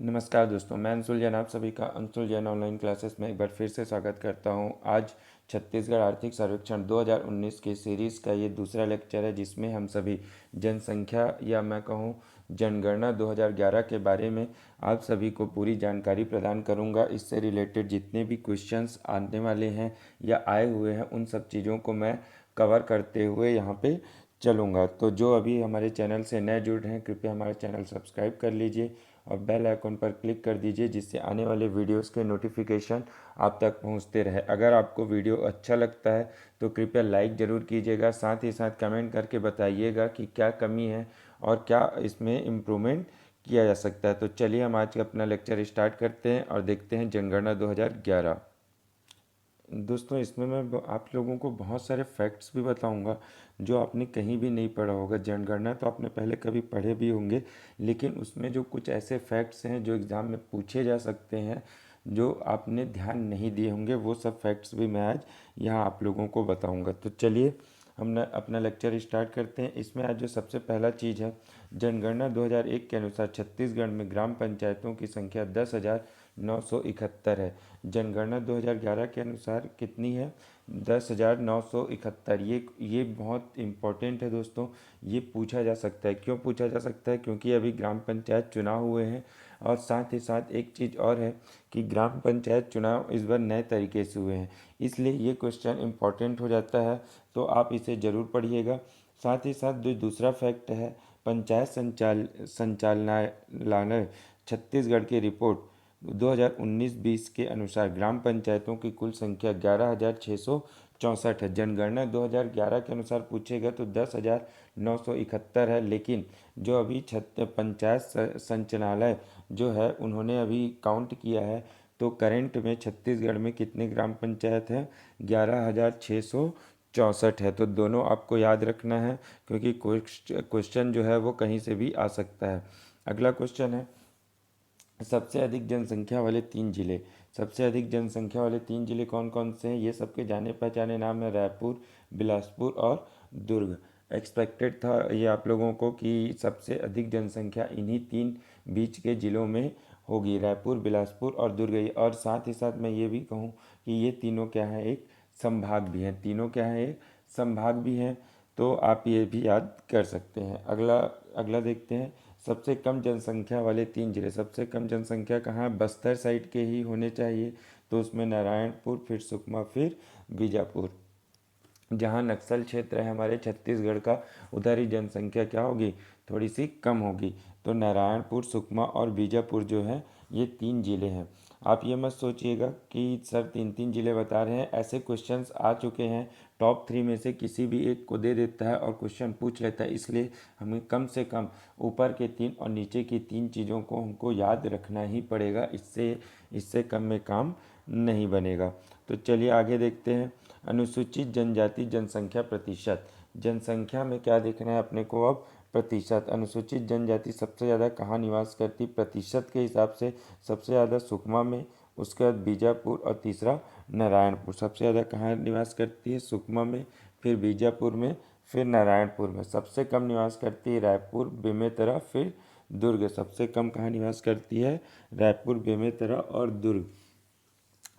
नमस्कार दोस्तों, मैं अंशुल जैन आप सभी का अंशुल जैन ऑनलाइन क्लासेस में एक बार फिर से स्वागत करता हूं। आज छत्तीसगढ़ आर्थिक सर्वेक्षण 2019 के सीरीज़ का ये दूसरा लेक्चर है, जिसमें हम सभी जनसंख्या या मैं कहूं जनगणना 2011 के बारे में आप सभी को पूरी जानकारी प्रदान करूंगा। इससे रिलेटेड जितने भी क्वेश्चंस आने वाले हैं या आए हुए हैं, उन सब चीज़ों को मैं कवर करते हुए यहाँ पे चलूँगा। तो जो अभी हमारे चैनल से नए जुड़ रहे हैं, कृपया हमारा चैनल सब्सक्राइब कर लीजिए और बेल आइकन पर क्लिक कर दीजिए, जिससे आने वाले वीडियोस के नोटिफिकेशन आप तक पहुंचते रहे। अगर आपको वीडियो अच्छा लगता है तो कृपया लाइक ज़रूर कीजिएगा, साथ ही साथ कमेंट करके बताइएगा कि क्या कमी है और क्या इसमें इम्प्रूवमेंट किया जा सकता है। तो चलिए हम आज का अपना लेक्चर स्टार्ट करते हैं और देखते हैं जनगणना 2011। दोस्तों, इसमें मैं आप लोगों को बहुत सारे फैक्ट्स भी बताऊंगा जो आपने कहीं भी नहीं पढ़ा होगा। जनगणना तो आपने पहले कभी पढ़े भी होंगे, लेकिन उसमें जो कुछ ऐसे फैक्ट्स हैं जो एग्ज़ाम में पूछे जा सकते हैं, जो आपने ध्यान नहीं दिए होंगे, वो सब फैक्ट्स भी मैं आज यहाँ आप लोगों को बताऊँगा। तो चलिए हम अपना लेक्चर स्टार्ट करते हैं। इसमें आज जो सबसे पहला चीज़ है, जनगणना 2001 के अनुसार छत्तीसगढ़ में ग्राम पंचायतों की संख्या 10,971 है। जनगणना 2011 के अनुसार कितनी है? 10,971। ये बहुत इम्पोर्टेंट है दोस्तों। ये पूछा जा सकता है। क्यों पूछा जा सकता है? क्योंकि अभी ग्राम पंचायत चुनाव हुए हैं, और साथ ही साथ एक चीज़ और है कि ग्राम पंचायत चुनाव इस बार नए तरीके से हुए हैं, इसलिए ये क्वेश्चन इम्पोर्टेंट हो जाता है। तो आप इसे ज़रूर पढ़िएगा। साथ ही साथ जो दूसरा फैक्ट है, पंचायत संचालनालय छत्तीसगढ़ की रिपोर्ट 2019-20 के अनुसार ग्राम पंचायतों की कुल संख्या 11,664 है। जनगणना 2011 के अनुसार पूछेगा तो 10,971 है, लेकिन जो अभी पंचायत संचालनालय जो है, उन्होंने अभी काउंट किया है, तो करंट में छत्तीसगढ़ में कितने ग्राम पंचायत हैं? 11,664 है। तो दोनों आपको याद रखना है, क्योंकि क्वेश्चन जो है वो कहीं से भी आ सकता है। अगला क्वेश्चन है, सबसे अधिक जनसंख्या वाले तीन जिले। सबसे अधिक जनसंख्या वाले तीन जिले कौन कौन से हैं? ये सबके जाने पहचाने नाम है, रायपुर, बिलासपुर और दुर्ग। एक्सपेक्टेड था ये आप लोगों को कि सबसे अधिक जनसंख्या इन्हीं तीन बीच के ज़िलों में होगी, रायपुर, बिलासपुर और दुर्ग। और साथ ही साथ मैं ये भी कहूँ कि ये तीनों क्या है, एक संभाग भी हैं। तीनों क्या है, एक संभाग भी हैं। तो आप ये भी याद कर सकते हैं। अगला अगला देखते हैं, सबसे कम जनसंख्या वाले तीन जिले। सबसे कम जनसंख्या कहाँ है? बस्तर साइड के ही होने चाहिए। तो उसमें नारायणपुर, फिर सुकमा, फिर बीजापुर। जहाँ नक्सल क्षेत्र है हमारे छत्तीसगढ़ का, उधर ही जनसंख्या क्या होगी? थोड़ी सी कम होगी। तो नारायणपुर, सुकमा और बीजापुर जो है, ये तीन ज़िले हैं। आप ये मत सोचिएगा कि सर तीन तीन ज़िले बता रहे हैं। ऐसे क्वेश्चंस आ चुके हैं, टॉप 3 में से किसी भी एक को दे देता है और क्वेश्चन पूछ लेता है। इसलिए हमें कम से कम ऊपर के तीन और नीचे की तीन चीज़ों को हमको याद रखना ही पड़ेगा। इससे इससे कम में काम नहीं बनेगा। तो चलिए आगे देखते हैं, अनुसूचित जनजाति जनसंख्या प्रतिशत। जनसंख्या में क्या देखना है अपने को अब? प्रतिशत। अनुसूचित जनजाति सबसे ज़्यादा कहाँ निवास करती? प्रतिशत के हिसाब से सबसे ज़्यादा सुकमा में, उसके बाद बीजापुर और तीसरा नारायणपुर। सबसे ज़्यादा कहाँ निवास करती है? सुकमा में, फिर बीजापुर में, फिर नारायणपुर में। सबसे कम निवास करती है रायपुर, बेमेतरा, फिर दुर्ग। सबसे कम कहाँ निवास करती है? रायपुर, बेमेतरा और दुर्ग।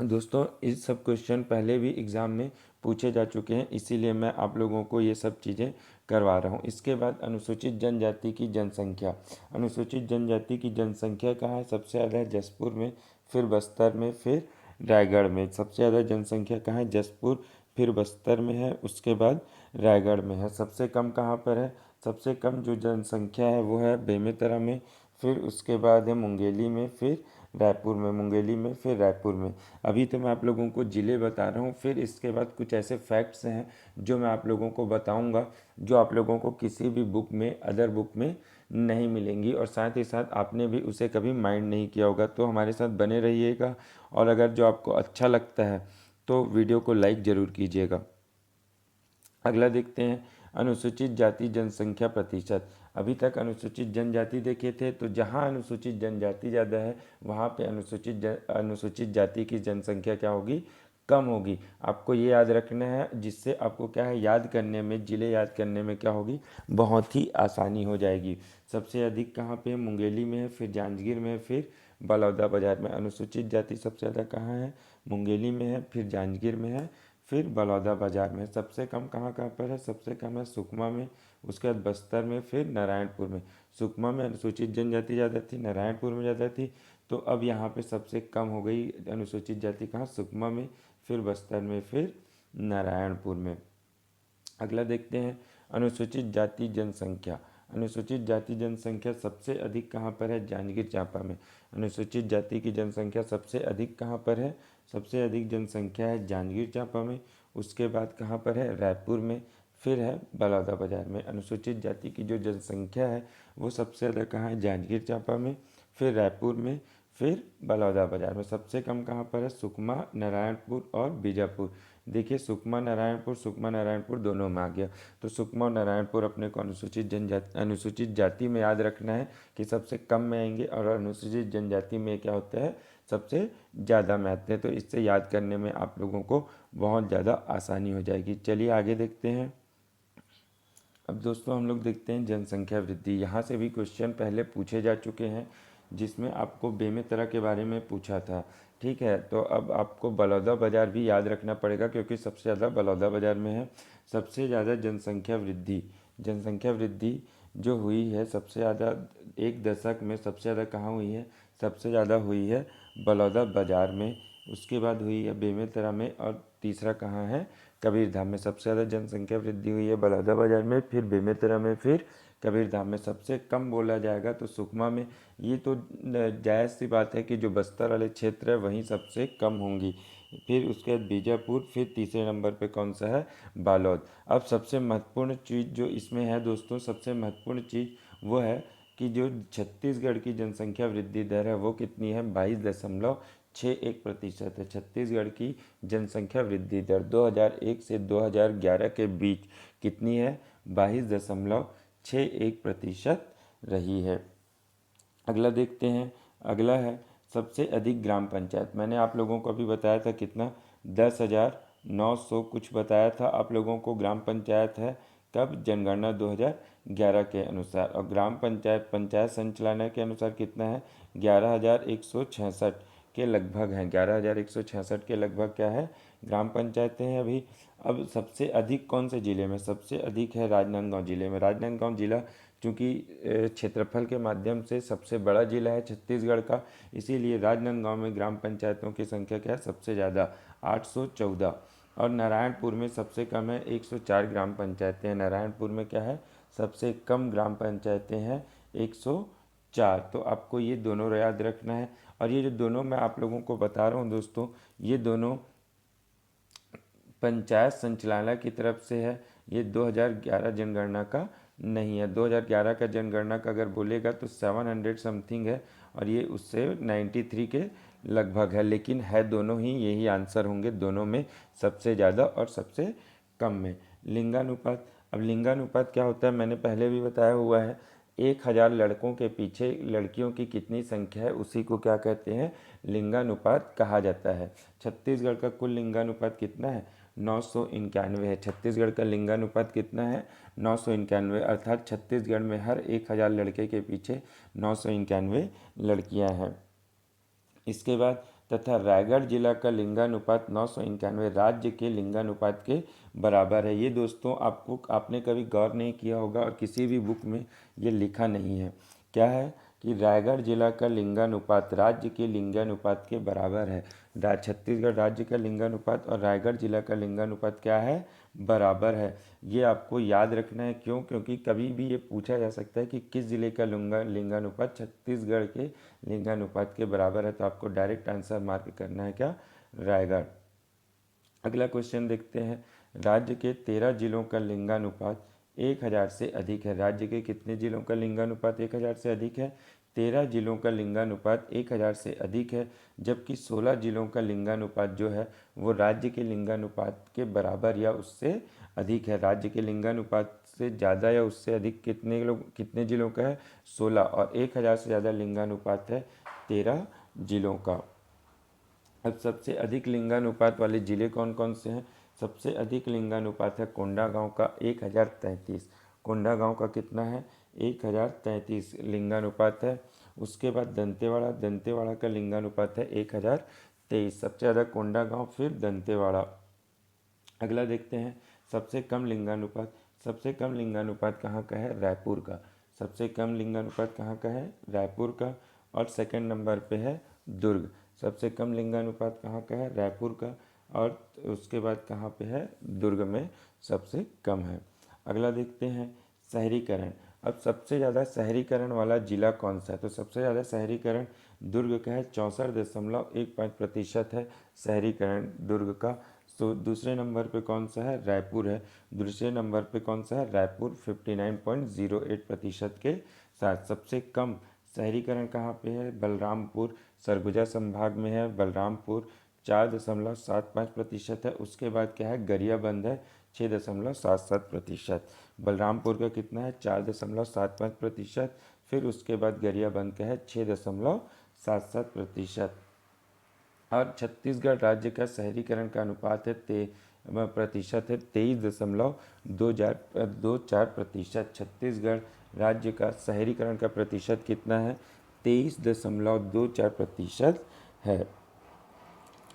दोस्तों, इस सब क्वेश्चन पहले भी एग्ज़ाम में पूछे जा चुके हैं, इसीलिए मैं आप लोगों को ये सब चीज़ें करवा रहा हूँ। इसके बाद अनुसूचित जनजाति की जनसंख्या। अनुसूचित जनजाति की जनसंख्या कहाँ है? सबसे ज़्यादा है जसपुर में, फिर बस्तर में, फिर रायगढ़ में। सबसे ज़्यादा जनसंख्या कहाँ है? जसपुर, फिर बस्तर में है, उसके बाद रायगढ़ में है। सबसे कम कहाँ पर है? सबसे कम जो जनसंख्या है वो है बेमेतरा में, फिर उसके बाद है मुंगेली में, फिर रायपुर में। मुंगेली में, फिर रायपुर में। अभी तो मैं आप लोगों को ज़िले बता रहा हूँ, फिर इसके बाद कुछ ऐसे फैक्ट्स हैं जो मैं आप लोगों को बताऊँगा, जो आप लोगों को किसी भी बुक में, अदर बुक में नहीं मिलेंगी, और साथ ही साथ आपने भी उसे कभी माइंड नहीं किया होगा। तो हमारे साथ बने रहिएगा, और अगर जो आपको अच्छा लगता है तो वीडियो को लाइक ज़रूर कीजिएगा। अगला देखते हैं, अनुसूचित जाति जनसंख्या प्रतिशत। अभी तक अनुसूचित जनजाति देखे थे, तो जहाँ अनुसूचित जनजाति ज़्यादा है वहाँ पे अनुसूचित जाति की जनसंख्या क्या होगी? कम होगी। आपको ये याद रखना है, जिससे आपको क्या है याद करने में, जिले याद करने में क्या होगी, बहुत ही आसानी हो जाएगी। सबसे अधिक कहाँ पे है? मुंगेली में है, फिर जांजगीर में है, फिर बलौदाबाजार में। अनुसूचित जाति सबसे ज़्यादा कहाँ है? मुंगेली में है, फिर जांजगीर में है, फिर बलौदाबाजार में। सबसे कम कहाँ कहाँ पर है? सबसे कम है सुकमा में, उसके बाद बस्तर में, फिर नारायणपुर में। सुकमा में अनुसूचित जनजाति ज़्यादा थी, नारायणपुर में ज़्यादा थी, तो अब यहाँ पे सबसे कम हो गई अनुसूचित जाति कहाँ? सुकमा में, फिर बस्तर में, फिर नारायणपुर में। अगला देखते हैं अनुसूचित जाति जनसंख्या। अनुसूचित जाति जनसंख्या सबसे अधिक कहाँ पर है? जांजगीर चांपा में। अनुसूचित जाति की जनसंख्या सबसे अधिक कहाँ पर है? सबसे अधिक जनसंख्या है जांजगीर चांपा में। उसके बाद कहाँ पर है? रायपुर में, फिर है बलौदाबाजार में। अनुसूचित जाति की जो जनसंख्या है वो सबसे ज़्यादा कहाँ है? जांजगीर चांपा में, फिर रायपुर में, फिर बलौदाबाजार में। सबसे कम कहाँ पर है? सुकमा, नारायणपुर और बीजापुर। देखिए सुकमा नारायणपुर दोनों में आ गया। तो सुकमा और नारायणपुर अपने को अनुसूचित जाति में याद रखना है कि सबसे कम में आएंगे, और अनुसूचित जनजाति में क्या होता है? सबसे ज़्यादा में आते हैं। तो इससे याद करने में आप लोगों को बहुत ज़्यादा आसानी हो जाएगी। चलिए आगे देखते हैं। अब दोस्तों हम लोग देखते हैं जनसंख्या वृद्धि। यहाँ से भी क्वेश्चन पहले पूछे जा चुके हैं, जिसमें आपको बेमेतरा के बारे में पूछा था। ठीक है, तो अब आपको बलौदाबाजार भी याद रखना पड़ेगा, क्योंकि सबसे ज़्यादा बलौदाबाजार में है। सबसे ज़्यादा जनसंख्या वृद्धि जो हुई है सबसे ज़्यादा एक दशक में सबसे ज़्यादा कहाँ हुई है? सबसे ज़्यादा हुई है बलौदाबाजार में, उसके बाद हुई है बेमेतरा में, और तीसरा कहाँ है? कबीरधाम में। सबसे ज़्यादा जनसंख्या वृद्धि हुई है बलौदाबाजार में, फिर बेमेतरा में, फिर कबीरधाम में। सबसे कम बोला जाएगा तो सुकमा में। ये तो जायज़ सी बात है कि जो बस्तर वाले क्षेत्र है वहीं सबसे कम होंगी। फिर उसके बाद बीजापुर, फिर तीसरे नंबर पे कौन सा है? बालोद। अब सबसे महत्वपूर्ण चीज़ जो इसमें है दोस्तों, सबसे महत्वपूर्ण चीज़ वो है कि जो छत्तीसगढ़ की जनसंख्या वृद्धि दर है वो कितनी है? 22.61% है। छत्तीसगढ़ की जनसंख्या वृद्धि दर 2001 से 2011 के बीच कितनी है? 22.61% रही है। अगला देखते हैं। अगला है सबसे अधिक ग्राम पंचायत। मैंने आप लोगों को अभी बताया था कितना? 10,900 कुछ बताया था आप लोगों को ग्राम पंचायत है। कब? जनगणना 2011 के अनुसार। और ग्राम पंचायत पंचायत संचालनालय के अनुसार कितना है? 11,166 के लगभग हैं। 11,166 के लगभग क्या है? ग्राम पंचायतें हैं अभी। अब सबसे अधिक कौन से ज़िले में? सबसे अधिक है राजनांदगांव ज़िले में। राजनांदगांव ज़िला चूँकि क्षेत्रफल के माध्यम से सबसे बड़ा ज़िला है छत्तीसगढ़ का, इसीलिए राजनांदगांव में ग्राम पंचायतों की संख्या क्या है? सबसे ज़्यादा 814। और नारायणपुर में सबसे कम है 104 ग्राम पंचायतें हैं। नारायणपुर में क्या है? सबसे कम ग्राम पंचायतें हैं 104। तो आपको ये दोनों याद रखना है। और ये जो दोनों मैं आप लोगों को बता रहा हूँ दोस्तों, ये दोनों पंचायत संचालनालय की तरफ से है। ये 2011 जनगणना का नहीं है। 2011 का जनगणना का अगर बोलेगा तो 700 समथिंग है, और ये उससे 93 के लगभग है। लेकिन है दोनों ही, यही आंसर होंगे दोनों में, सबसे ज़्यादा और सबसे कम में। लिंगानुपात। अब लिंगानुपात क्या होता है? मैंने पहले भी बताया हुआ है। 1,000 लड़कों के पीछे लड़कियों की कितनी संख्या है, उसी को क्या कहते हैं? लिंगानुपात कहा जाता है। छत्तीसगढ़ का कुल लिंगानुपात कितना है? 991 है। छत्तीसगढ़ का लिंगानुपात कितना है? 991, अर्थात छत्तीसगढ़ में हर 1,000 लड़के के पीछे 991 लड़कियां हैं। इसके बाद तथा रायगढ़ जिला का लिंगानुपात 991 राज्य के लिंगानुपात के बराबर है। ये दोस्तों आपने कभी गौर नहीं किया होगा, और किसी भी बुक में ये लिखा नहीं है। क्या है? कि रायगढ़ जिला का लिंगानुपात राज्य के लिंगानुपात के बराबर है। छत्तीसगढ़ राज्य का लिंगानुपात और रायगढ़ जिला का लिंगानुपात क्या है? बराबर है। ये आपको याद रखना है। क्यों? क्योंकि कभी भी ये पूछा जा सकता है कि किस जिले का लिंगानुपात छत्तीसगढ़ के लिंगानुपात के बराबर है, तो आपको डायरेक्ट आंसर मार्क करना है क्या? रायगढ़। अगला क्वेश्चन देखते हैं। राज्य के 13 जिलों का लिंगानुपात 1,000 से अधिक है। राज्य के कितने जिलों का लिंगानुपात 1,000 से अधिक है? 13 जिलों का लिंगानुपात 1,000 से अधिक है, जबकि 16 जिलों का लिंगानुपात जो है वो राज्य के लिंगानुपात के बराबर या उससे अधिक है। राज्य के लिंगानुपात से ज़्यादा या उससे अधिक कितने जिलों का है? 16। और 1,000 से ज़्यादा लिंगानुपात है 13 जिलों का। अब सबसे अधिक लिंगानुपात वाले जिले कौन कौन से हैं? सबसे अधिक लिंगानुपात है कोंडागांव का 1033। कोंडागांव का कितना है? 1033 लिंगानुपात है। उसके बाद दंतेवाड़ा, दंतेवाड़ा का लिंगानुपात है 1023। सबसे ज़्यादा कोंडागांव, फिर दंतेवाड़ा। अगला देखते हैं सबसे कम लिंगानुपात। सबसे कम लिंगानुपात कहाँ का है? रायपुर का। सबसे कम लिंगानुपात कहाँ का है? रायपुर का। और सेकंड नंबर पे है दुर्ग। सबसे कम लिंगानुपात कहाँ का है? रायपुर का। और उसके बाद कहाँ पे है? दुर्ग में सबसे कम है। अगला देखते हैं शहरीकरण। अब सबसे ज़्यादा शहरीकरण वाला जिला कौन सा है? तो सबसे ज़्यादा शहरीकरण दुर्ग का है, 64.1% है शहरीकरण दुर्ग का। तो दूसरे नंबर पे कौन सा है? रायपुर है। दूसरे नंबर पे कौन सा है? रायपुर 59.08% के साथ। सबसे कम शहरीकरण कहाँ पे है? बलरामपुर, सरगुजा संभाग में है बलरामपुर, 4.75% है। उसके बाद क्या है? गरियाबंद है, 6.77%। बलरामपुर का कितना है? 4.75%। फिर उसके बाद गरियाबंद का है 6.77%। और छत्तीसगढ़ राज्य का शहरीकरण का अनुपात है प्रतिशत है 23.24%। छत्तीसगढ़ राज्य का शहरीकरण का प्रतिशत कितना है? 23.24% है।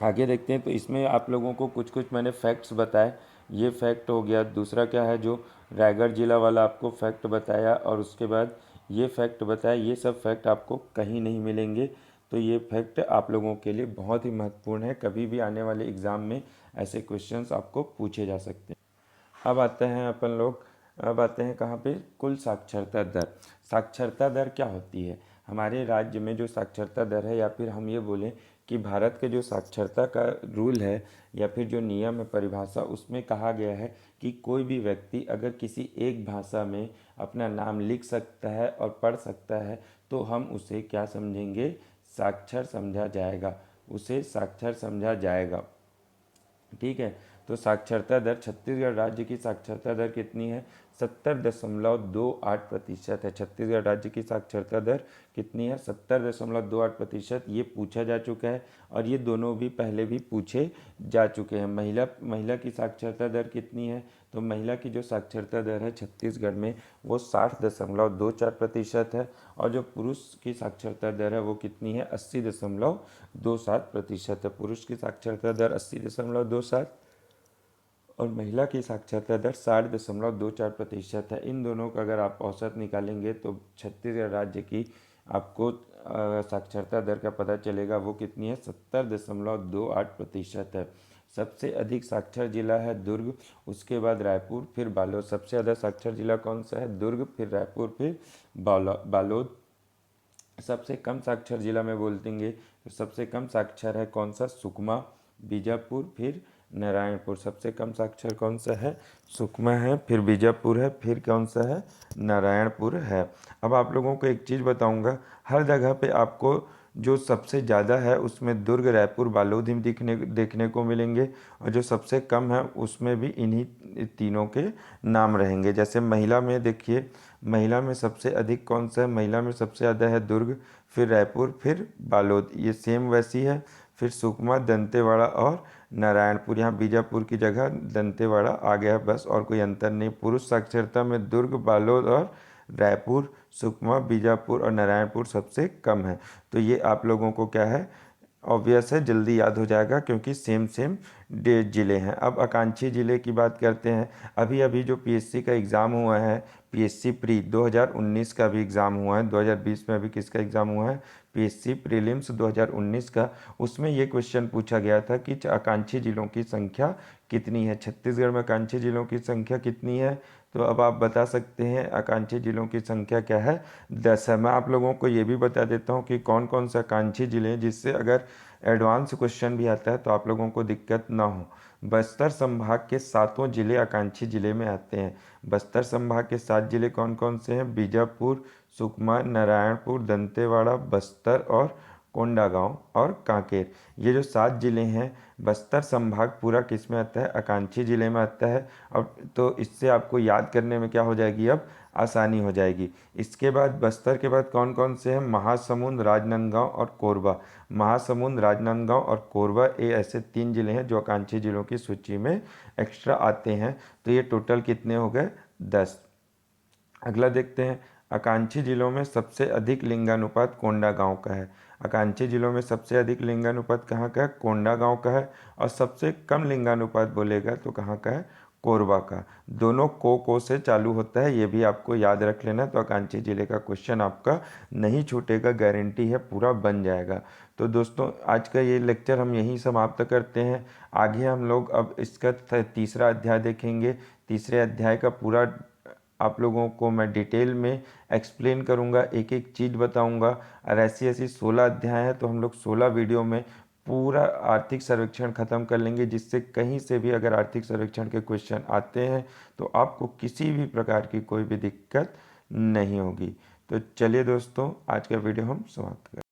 आगे देखते हैं। तो इसमें आप लोगों को कुछ कुछ मैंने फैक्ट्स बताए, ये फैक्ट हो गया। दूसरा क्या है, जो रायगढ़ जिला वाला आपको फैक्ट बताया, और उसके बाद ये फैक्ट बताया। ये सब फैक्ट आपको कहीं नहीं मिलेंगे, तो ये फैक्ट आप लोगों के लिए बहुत ही महत्वपूर्ण है। कभी भी आने वाले एग्ज़ाम में ऐसे क्वेश्चंस आपको पूछे जा सकते हैं। अब आते हैं अपन लोग, अब आते हैं कहाँ पे? कुल साक्षरता दर। साक्षरता दर क्या होती है? हमारे राज्य में जो साक्षरता दर है, या फिर हम ये बोलें कि भारत के जो साक्षरता का रूल है या फिर जो नियम है, परिभाषा, उसमें कहा गया है कि कोई भी व्यक्ति अगर किसी एक भाषा में अपना नाम लिख सकता है और पढ़ सकता है तो हम उसे क्या समझेंगे? साक्षर समझा जाएगा, उसे साक्षर समझा जाएगा। ठीक है। तो साक्षरता दर, छत्तीसगढ़ राज्य की साक्षरता दर कितनी है? 70.28% है। छत्तीसगढ़ राज्य की साक्षरता दर कितनी है? 70.28%। ये पूछा जा चुका है, और ये दोनों भी पहले भी पूछे जा चुके हैं। महिला की साक्षरता दर कितनी है? तो महिला की जो साक्षरता दर है छत्तीसगढ़ में, वो 60.24% है। और जो पुरुष की साक्षरता दर है वो कितनी है? 80.27% है। पुरुष की साक्षरता दर 80.27 और महिला की साक्षरता दर 60.24% है। इन दोनों का अगर आप औसत निकालेंगे तो छत्तीसगढ़ राज्य की आपको साक्षरता दर का पता चलेगा, वो कितनी है? 70.28% है। सबसे अधिक साक्षर जिला है दुर्ग, उसके बाद रायपुर, फिर बालोद। सबसे ज़्यादा साक्षर जिला कौन सा है? दुर्ग, फिर रायपुर, फिर बालोद। सबसे कम साक्षर जिला में बोलेंगे तो सबसे कम साक्षर है कौन सा? सुकमा, बीजापुर, फिर नारायणपुर। सबसे कम साक्षर कौन सा है? सुकमा है, फिर बीजापुर है, फिर कौन सा है? नारायणपुर है। अब आप लोगों को एक चीज़ बताऊंगा, हर जगह पे आपको जो सबसे ज़्यादा है उसमें दुर्ग, रायपुर, बालोद ही देखने को मिलेंगे, और जो सबसे कम है उसमें भी इन्हीं तीनों के नाम रहेंगे। जैसे महिला में देखिए, महिला में सबसे अधिक कौन सा है? महिला में सबसे ज़्यादा है दुर्ग, फिर रायपुर, फिर बालोद। ये सेम वैसी है। फिर सुकमा, दंतेवाड़ा और नारायणपुर। यहाँ बीजापुर की जगह दंतेवाड़ा आ गया, बस, और कोई अंतर नहीं। पुरुष साक्षरता में दुर्ग, बालोद और रायपुर, सुकमा, बीजापुर और नारायणपुर सबसे कम है। तो ये आप लोगों को क्या है? ऑब्वियस है, जल्दी याद हो जाएगा, क्योंकि सेम सेम ज़िले हैं। अब आकांक्षी ज़िले की बात करते हैं। अभी अभी जो पीएससी का एग्ज़ाम हुआ है, पीएससी प्री 2019 का भी एग्ज़ाम हुआ है। 2020 में अभी किसका एग्ज़ाम हुआ है? पीएससी प्रीलिम्स 2019 का। उसमें ये क्वेश्चन पूछा गया था कि आकांक्षी जिलों की संख्या कितनी है? छत्तीसगढ़ में आकांक्षी जिलों की संख्या कितनी है? तो अब आप बता सकते हैं आकांक्षी जिलों की संख्या क्या है? 10 है। मैं आप लोगों को ये भी बता देता हूँ कि कौन कौन से आकांक्षी जिले हैं, जिससे अगर एडवांस क्वेश्चन भी आता है तो आप लोगों को दिक्कत ना हो। बस्तर संभाग के 7 जिले आकांक्षी जिले में आते हैं। बस्तर संभाग के 7 जिले कौन कौन से हैं? बीजापुर, सुकमा, नारायणपुर, दंतेवाड़ा, बस्तर और कोंडागांव और कांकेर। ये जो 7 जिले हैं, बस्तर संभाग पूरा किस में आता है? आकांक्षी जिले में आता है। अब तो इससे आपको याद करने में क्या हो जाएगी? अब आसानी हो जाएगी। इसके बाद बस्तर के बाद कौन कौन से हैं? महासमुंद, राजनांदगांव और कोरबा। महासमुंद, राजनांदगांव और कोरबा, ये ऐसे 3 जिले हैं जो आकांक्षी जिलों की सूची में एक्स्ट्रा आते हैं। तो ये टोटल कितने हो गए? 10। अगला देखते हैं, आकांक्षी जिलों में सबसे अधिक लिंगानुपात कोंडागांव का है। आकांक्षी जिलों में सबसे अधिक लिंगानुपात कहाँ का है? कोंडागांव का है। और सबसे कम लिंगानुपात बोलेगा तो कहाँ का है? कोरबा का। दोनों को से चालू होता है, ये भी आपको याद रख लेना। तो आकांक्षी जिले का क्वेश्चन आपका नहीं छूटेगा, गारंटी है, पूरा बन जाएगा। तो दोस्तों आज का ये लेक्चर हम यहीं समाप्त करते हैं। आगे हम लोग अब इसका तीसरा अध्याय देखेंगे। तीसरे अध्याय का पूरा आप लोगों को मैं डिटेल में एक्सप्लेन करूंगा, एक एक चीज़ बताऊंगा। और ऐसी ऐसी 16 अध्याय हैं, तो हम लोग 16 वीडियो में पूरा आर्थिक सर्वेक्षण ख़त्म कर लेंगे, जिससे कहीं से भी अगर आर्थिक सर्वेक्षण के क्वेश्चन आते हैं तो आपको किसी भी प्रकार की कोई भी दिक्कत नहीं होगी। तो चलिए दोस्तों, आज का वीडियो हम समाप्त करें।